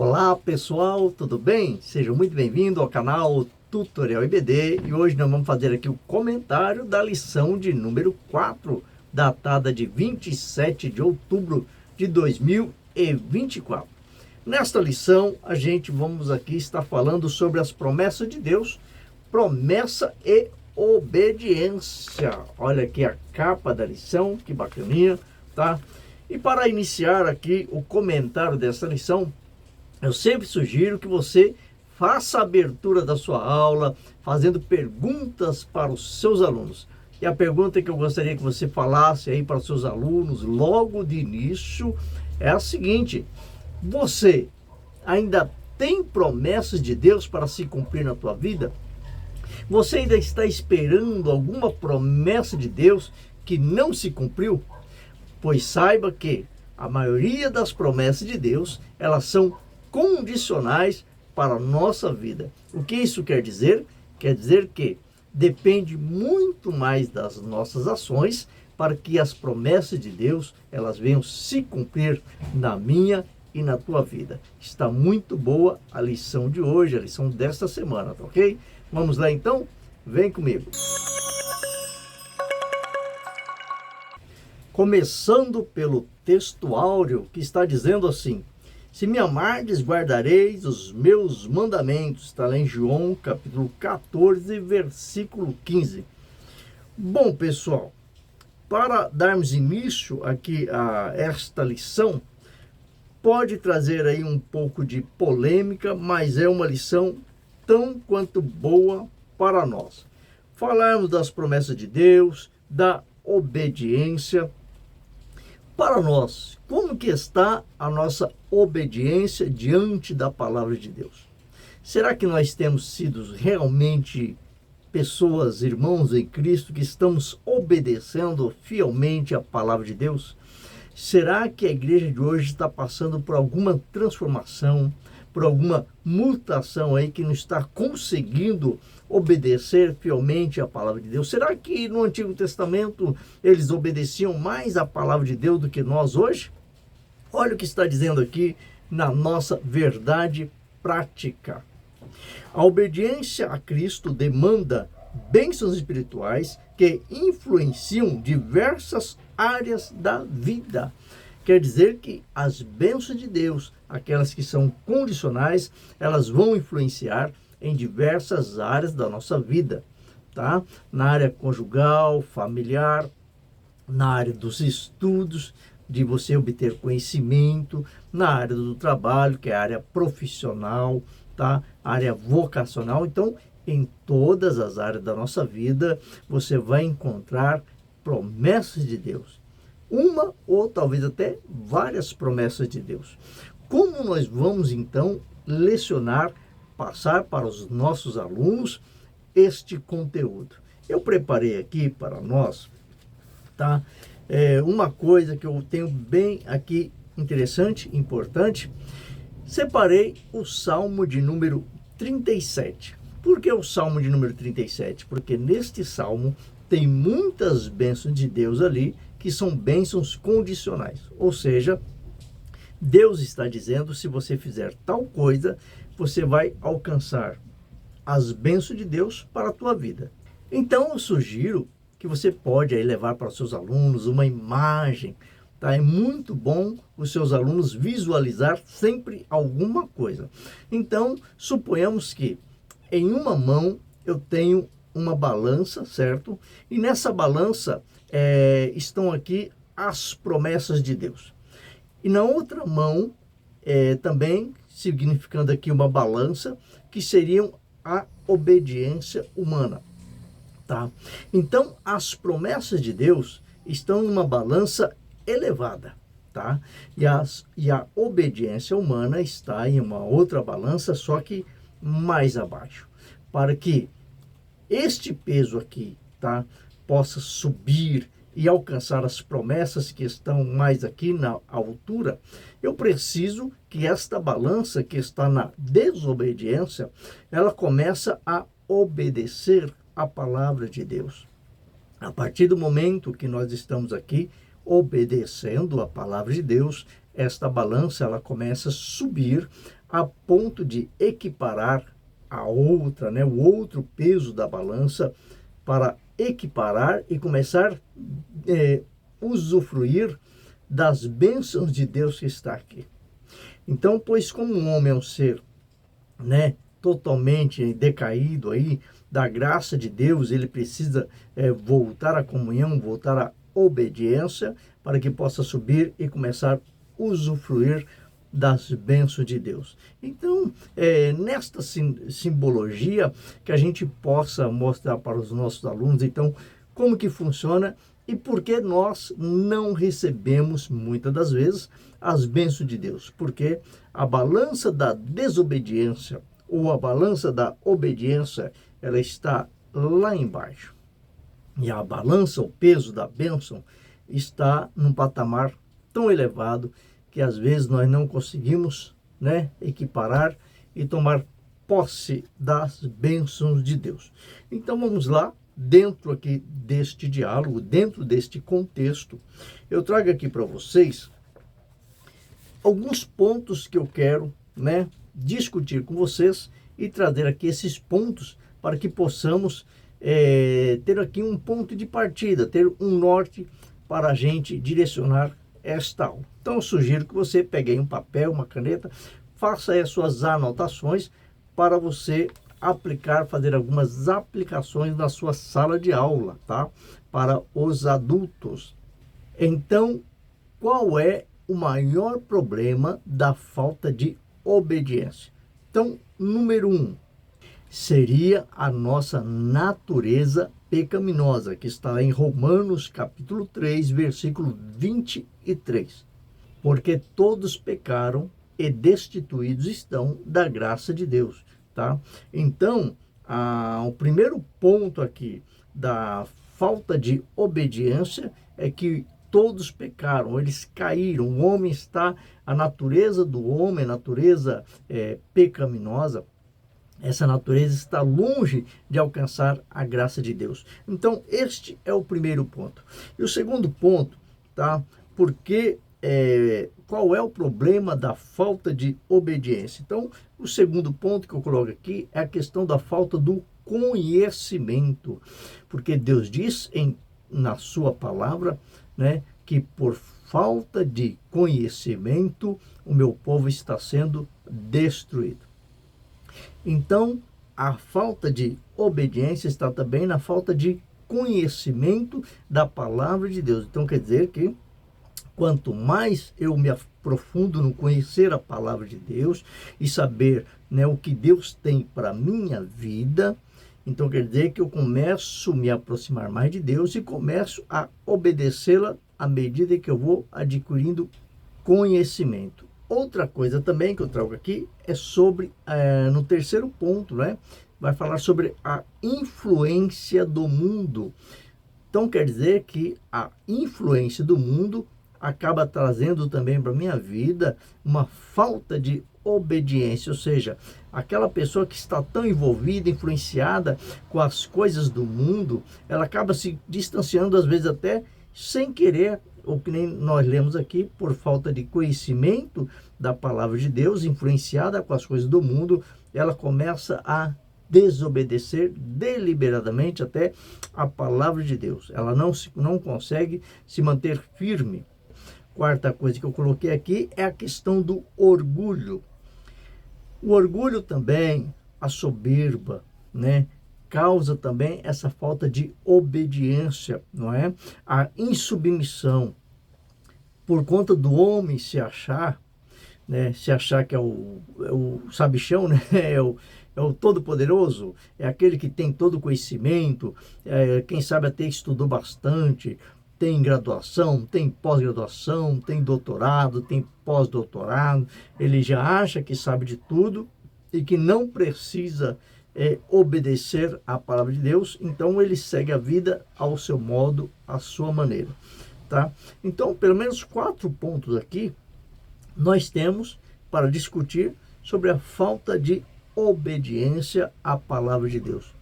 Olá pessoal, tudo bem? Sejam muito bem-vindos ao canal Tutorial IBD e hoje nós vamos fazer aqui o comentário da lição de número 4, datada de 27 de outubro de 2024. Nesta lição a gente vamos aqui estar falando sobre as promessas de Deus, promessa e obediência. Olha aqui a capa da lição, que bacaninha, tá? E para iniciar aqui o comentário dessa lição, eu sempre sugiro que você faça a abertura da sua aula, fazendo perguntas para os seus alunos. E a pergunta que eu gostaria que você falasse aí para os seus alunos, logo de início, é a seguinte: você ainda tem promessas de Deus para se cumprir na tua vida? Você ainda está esperando alguma promessa de Deus que não se cumpriu? Pois saiba que a maioria das promessas de Deus, elas são condicionais para a nossa vida. O que isso quer dizer? Quer dizer que depende muito mais das nossas ações para que as promessas de Deus, elas venham se cumprir na minha e na tua vida. Está muito boa a lição de hoje, a lição desta semana, tá ok? Vamos lá então? Vem comigo. Começando pelo texto áureo, que está dizendo assim: se me amardes, guardareis os meus mandamentos. Está lá em João, capítulo 14, versículo 15. Bom, pessoal, para darmos início aqui a esta lição, pode trazer aí um pouco de polêmica, mas é uma lição tão quanto boa para nós. Falarmos das promessas de Deus, da obediência. Para nós, como que está a nossa obediência diante da palavra de Deus? Será que nós temos sido realmente pessoas, irmãos em Cristo, que estamos obedecendo fielmente a palavra de Deus? Será que a igreja de hoje está passando por alguma transformação, por alguma mutação aí que não está conseguindo obedecer fielmente a palavra de Deus? Será que no Antigo Testamento eles obedeciam mais a palavra de Deus do que nós hoje? Olha o que está dizendo aqui na nossa verdade prática. A obediência a Cristo demanda bênçãos espirituais que influenciam diversas áreas da vida. Quer dizer que as bênçãos de Deus, aquelas que são condicionais, elas vão influenciar em diversas áreas da nossa vida, tá? Na área conjugal, familiar, na área dos estudos, de você obter conhecimento, na área do trabalho, que é a área profissional, tá? A área vocacional. Então, em todas as áreas da nossa vida, você vai encontrar promessas de Deus. Uma ou talvez até várias promessas de Deus. Como nós vamos então lecionar, passar para os nossos alunos este conteúdo? Eu preparei aqui para nós, tá? Uma coisa que eu tenho bem aqui interessante, importante. Separei o Salmo de número 37. Por que o Salmo de número 37? Porque neste Salmo tem muitas bênçãos de Deus ali, que são bênçãos condicionais. Ou seja, Deus está dizendo, se você fizer tal coisa, você vai alcançar as bênçãos de Deus para a tua vida. Então, eu sugiro que você pode aí levar para os seus alunos uma imagem, tá? É muito bom os seus alunos visualizar sempre alguma coisa. Então, suponhamos que em uma mão eu tenho uma balança, certo? E nessa balança estão aqui as promessas de Deus. E na outra mão, também significando aqui uma balança, que seriam a obediência humana, tá? Então, as promessas de Deus estão numa balança elevada, tá? E a obediência humana está em uma outra balança, só que mais abaixo, para que este peso aqui, tá, possa subir e alcançar as promessas que estão mais aqui na altura. Eu preciso que esta balança que está na desobediência, ela começa a obedecer a palavra de Deus. A partir do momento que nós estamos aqui obedecendo a palavra de Deus, esta balança ela começa a subir a ponto de equiparar a outra, né, o outro peso da balança, para equiparar e começar a usufruir das bênçãos de Deus que está aqui. Então, pois como um homem é um ser, né, totalmente decaído aí da graça de Deus, ele precisa voltar à comunhão, voltar à obediência, para que possa subir e começar a usufruir das bênçãos de Deus. Então, nesta simbologia, que a gente possa mostrar para os nossos alunos, então, como que funciona e por que nós não recebemos, muitas das vezes, as bênçãos de Deus. Porque a balança da desobediência ou a balança da obediência, ela está lá embaixo. E a balança, o peso da bênção, está num patamar tão elevado que às vezes nós não conseguimos, né, equiparar e tomar posse das bênçãos de Deus. Então vamos lá, dentro aqui deste diálogo, dentro deste contexto, eu trago aqui para vocês alguns pontos que eu quero, né, discutir com vocês e trazer aqui esses pontos para que possamos ter aqui um ponto de partida, ter um norte para a gente direcionar esta aula. Então eu sugiro que você pegue aí um papel, uma caneta, faça aí as suas anotações para você aplicar, fazer algumas aplicações na sua sala de aula, tá? Para os adultos. Então, qual é o maior problema da falta de obediência? Então, número 1, seria a nossa natureza pecaminosa, que está em Romanos capítulo 3, versículo 23. Porque todos pecaram e destituídos estão da graça de Deus, tá? Então, o primeiro ponto aqui da falta de obediência é que todos pecaram, eles caíram, o homem está, a natureza do homem, a natureza pecaminosa, essa natureza está longe de alcançar a graça de Deus. Então, este é o primeiro ponto. E o segundo ponto, tá? Porque qual é o problema da falta de obediência? Então, o segundo ponto que eu coloco aqui é a questão da falta do conhecimento. Porque Deus diz na sua palavra, né, que por falta de conhecimento o meu povo está sendo destruído. Então, a falta de obediência está também na falta de conhecimento da palavra de Deus. Então, quer dizer que quanto mais eu me aprofundo no conhecer a palavra de Deus e saber, né, o que Deus tem para a minha vida, então quer dizer que eu começo a me aproximar mais de Deus e começo a obedecê-la à medida que eu vou adquirindo conhecimento. Outra coisa também que eu trago aqui é sobre, no terceiro ponto, né? Vai falar sobre a influência do mundo. Então, quer dizer que a influência do mundo acaba trazendo também para a minha vida uma falta de obediência. Ou seja, aquela pessoa que está tão envolvida, influenciada com as coisas do mundo, ela acaba se distanciando, às vezes até sem querer, ou que nem nós lemos aqui, por falta de conhecimento da palavra de Deus, influenciada com as coisas do mundo, ela começa a desobedecer deliberadamente até a palavra de Deus. Ela não consegue se manter firme. Quarta coisa que eu coloquei aqui é a questão do orgulho. O orgulho também, a soberba, né, causa também essa falta de obediência, não é? A insubmissão, por conta do homem se achar, né, se achar que é o sabichão, né, é o todo-poderoso, é aquele que tem todo o conhecimento, quem sabe até estudou bastante, tem graduação, tem pós-graduação, tem doutorado, tem pós-doutorado, ele já acha que sabe de tudo e que não precisa obedecer à palavra de Deus, então ele segue a vida ao seu modo, à sua maneira, tá? Então, pelo menos 4 pontos aqui nós temos para discutir sobre a falta de obediência à palavra de Deus.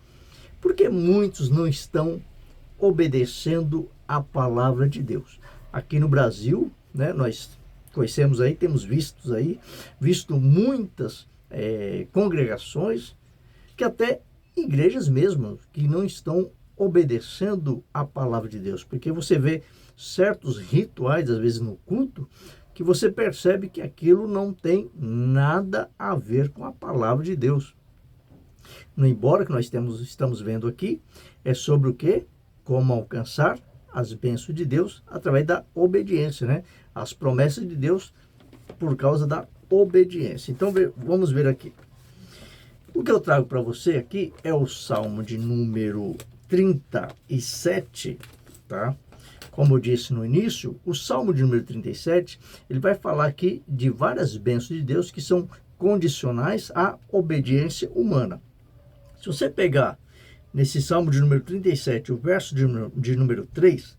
Porque muitos não estão obedecendo à palavra de Deus. Aqui no Brasil, né, nós conhecemos aí, temos visto muitas congregações, que até igrejas mesmo, que não estão obedecendo a palavra de Deus, porque você vê certos rituais, às vezes no culto, que você percebe que aquilo não tem nada a ver com a palavra de Deus. No embora que nós estamos vendo aqui, é sobre o quê? Como alcançar as bênçãos de Deus através da obediência, né? As promessas de Deus por causa da obediência. Então, vamos ver aqui. O que eu trago para você aqui é o Salmo de número 37, tá? Como eu disse no início, o Salmo de número 37, ele vai falar aqui de várias bênçãos de Deus que são condicionais à obediência humana. Se você pegar nesse Salmo de número 37, o verso de número 3,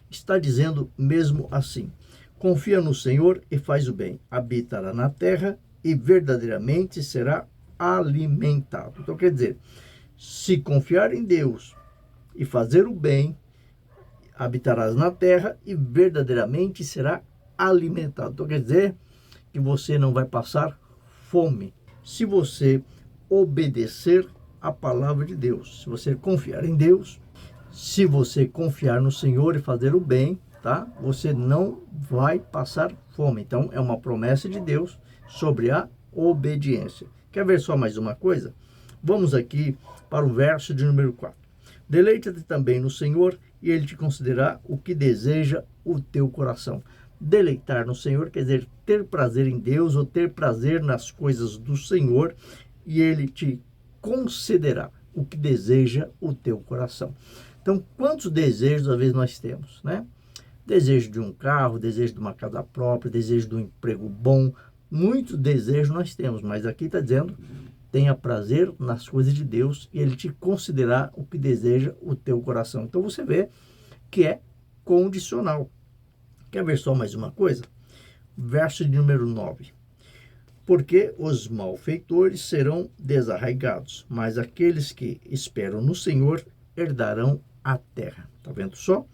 está dizendo mesmo assim: confia no Senhor e faz o bem, habitará na terra e verdadeiramente será alimentado. Então quer dizer, se confiar em Deus e fazer o bem, habitarás na terra e verdadeiramente será alimentado. Então quer dizer que você não vai passar fome se você obedecer a palavra de Deus. Se você confiar em Deus, se você confiar no Senhor e fazer o bem, tá? Você não vai passar fome. Então é uma promessa de Deus sobre a obediência. Quer ver só mais uma coisa? Vamos aqui para o verso de número 4. Deleita-te também no Senhor e Ele te concederá o que deseja o teu coração. Deleitar no Senhor quer dizer ter prazer em Deus ou ter prazer nas coisas do Senhor, e Ele te concederá o que deseja o teu coração. Então, quantos desejos às vezes nós temos, né? Desejo de um carro, desejo de uma casa própria, desejo de um emprego bom, muitos desejos nós temos, mas aqui está dizendo: tenha prazer nas coisas de Deus e Ele te concederá o que deseja o teu coração. Então você vê que é condicional. Quer ver só mais uma coisa? Verso de número 9. Porque os malfeitores serão desarraigados, mas aqueles que esperam no Senhor herdarão a terra. Está vendo só?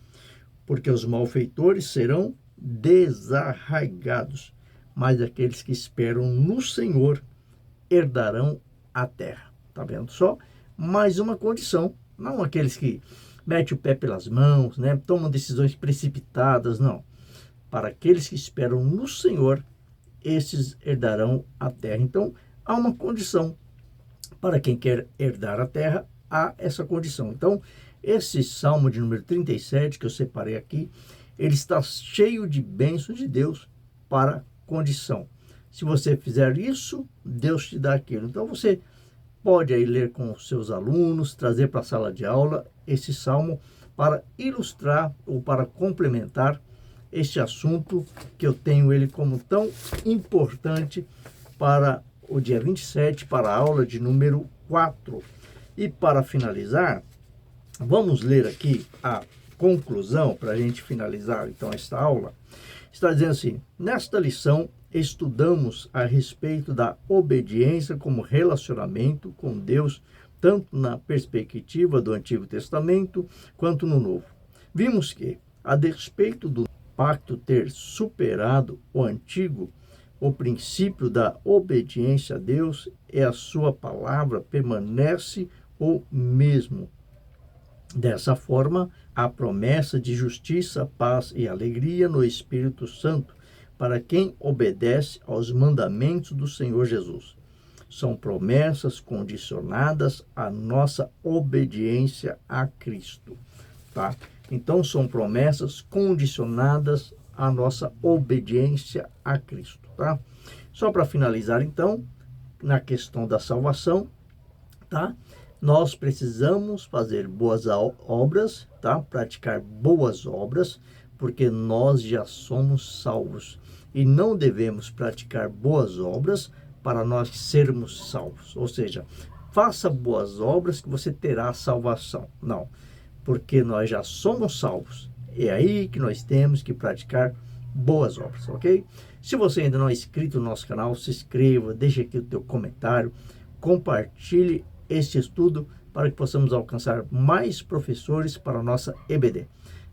Porque os malfeitores serão desarraigados, mas aqueles que esperam no Senhor herdarão a terra. Está vendo só? Mais uma condição. Não aqueles que metem o pé pelas mãos, né? Tomam decisões precipitadas, não. Para aqueles que esperam no Senhor, esses herdarão a terra. Então, há uma condição. Para quem quer herdar a terra, há essa condição. Então, esse Salmo de número 37, que eu separei aqui, ele está cheio de bênçãos de Deus para condição. Se você fizer isso, Deus te dá aquilo. Então, você pode aí ler com os seus alunos, trazer para a sala de aula esse salmo para ilustrar ou para complementar este assunto que eu tenho ele como tão importante para o dia 27, para a aula de número 4. E para finalizar, vamos ler aqui a conclusão para a gente finalizar então esta aula. Está dizendo assim: nesta lição estudamos a respeito da obediência como relacionamento com Deus, tanto na perspectiva do Antigo Testamento quanto no Novo. Vimos que, a despeito do pacto ter superado o antigo, o princípio da obediência a Deus e a sua palavra permanece o mesmo. Dessa forma, a promessa de justiça, paz e alegria no Espírito Santo para quem obedece aos mandamentos do Senhor Jesus. São promessas condicionadas à nossa obediência a Cristo, tá? Então, são promessas condicionadas à nossa obediência a Cristo, tá? Só para finalizar, então, na questão da salvação, tá? Nós precisamos fazer boas obras, tá? Praticar boas obras, porque nós já somos salvos. E não devemos praticar boas obras para nós sermos salvos. Ou seja, faça boas obras que você terá salvação. Não, porque nós já somos salvos. É aí que nós temos que praticar boas obras, ok? Se você ainda não é inscrito no nosso canal, se inscreva, deixe aqui o teu comentário, compartilhe este estudo para que possamos alcançar mais professores para a nossa EBD.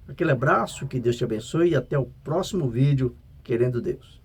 Aquele abraço, que Deus te abençoe e até o próximo vídeo, querendo Deus.